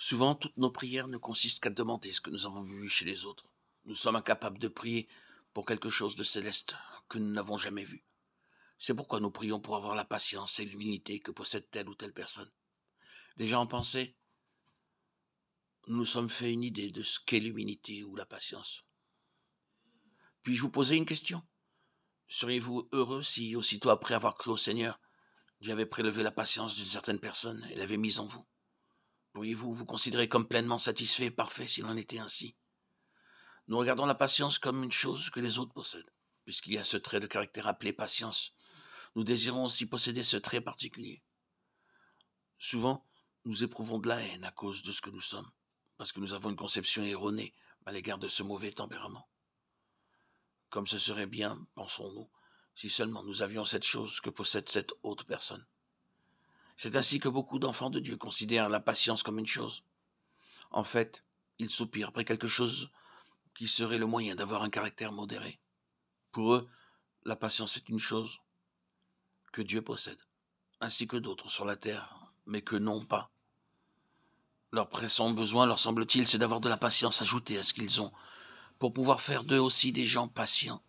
Souvent, toutes nos prières ne consistent qu'à demander ce que nous avons vu chez les autres. Nous sommes incapables de prier pour quelque chose de céleste que nous n'avons jamais vu. C'est pourquoi nous prions pour avoir la patience et l'humilité que possède telle ou telle personne. Déjà en pensée, nous nous sommes fait une idée de ce qu'est l'humilité ou la patience. Puis-je vous poser une question? Seriez-vous heureux si, aussitôt après avoir cru au Seigneur, Dieu avait prélevé la patience d'une certaine personne et l'avait mise en vous? Pourriez-vous vous considérer comme pleinement satisfait et parfait s'il en était ainsi? Nous regardons la patience comme une chose que les autres possèdent, puisqu'il y a ce trait de caractère appelé patience. Nous désirons aussi posséder ce trait particulier. Souvent, nous éprouvons de la haine à cause de ce que nous sommes, parce que nous avons une conception erronée à l'égard de ce mauvais tempérament. Comme ce serait bien, pensons-nous, si seulement nous avions cette chose que possède cette autre personne. C'est ainsi que beaucoup d'enfants de Dieu considèrent la patience comme une chose. En fait, ils soupirent après quelque chose qui serait le moyen d'avoir un caractère modéré. Pour eux, la patience est une chose que Dieu possède, ainsi que d'autres sur la terre, mais que non pas. Leur pressant besoin, leur semble-t-il, c'est d'avoir de la patience ajoutée à ce qu'ils ont, pour pouvoir faire d'eux aussi des gens patients.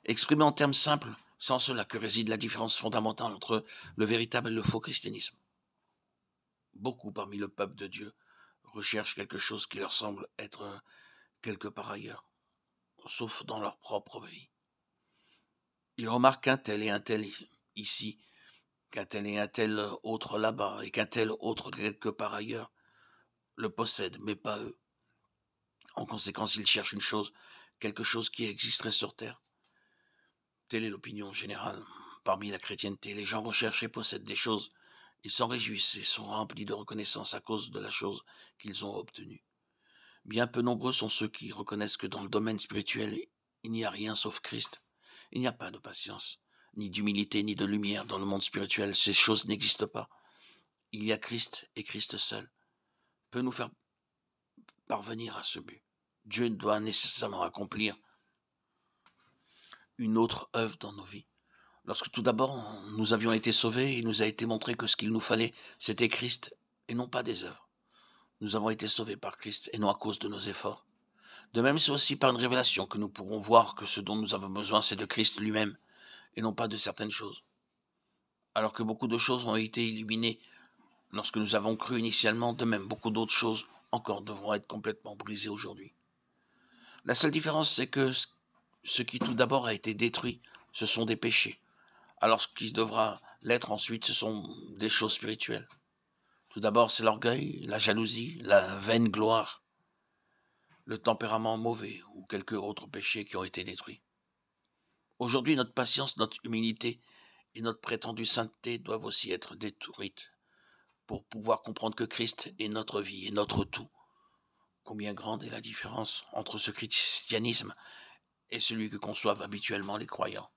Exprimé en termes simples, c'est en cela que réside la différence fondamentale entre le véritable et le faux christianisme. Beaucoup parmi le peuple de Dieu recherchent quelque chose qui leur semble être quelque part ailleurs, sauf dans leur propre vie. Ils remarquent qu'un tel et un tel ici, qu'un tel et un tel autre là-bas, et qu'un tel autre quelque part ailleurs, le possèdent, mais pas eux. En conséquence, ils cherchent une chose, quelque chose qui existerait sur terre. Telle est l'opinion générale. Parmi la chrétienté, les gens recherchent et possèdent des choses. Ils s'en réjouissent et sont remplis de reconnaissance à cause de la chose qu'ils ont obtenue. Bien peu nombreux sont ceux qui reconnaissent que dans le domaine spirituel, il n'y a rien sauf Christ. Il n'y a pas de patience, ni d'humilité, ni de lumière dans le monde spirituel. Ces choses n'existent pas. Il y a Christ et Christ seul peut nous faire parvenir à ce but. Dieu doit nécessairement accomplir une autre œuvre dans nos vies. Lorsque tout d'abord nous avions été sauvés, il nous a été montré que ce qu'il nous fallait, c'était Christ et non pas des œuvres. Nous avons été sauvés par Christ et non à cause de nos efforts. De même, c'est aussi par une révélation que nous pourrons voir que ce dont nous avons besoin, c'est de Christ lui-même et non pas de certaines choses. Alors que beaucoup de choses ont été illuminées lorsque nous avons cru initialement, de même, beaucoup d'autres choses encore devront être complètement brisées aujourd'hui. La seule différence, c'est que ce qui tout d'abord a été détruit, ce sont des péchés. Alors ce qui devra l'être ensuite, ce sont des choses spirituelles. Tout d'abord, c'est l'orgueil, la jalousie, la vaine gloire, le tempérament mauvais ou quelques autres péchés qui ont été détruits. Aujourd'hui, notre patience, notre humilité et notre prétendue sainteté doivent aussi être détruites pour pouvoir comprendre que Christ est notre vie et notre tout. Combien grande est la différence entre ce christianisme et celui que conçoivent habituellement les croyants.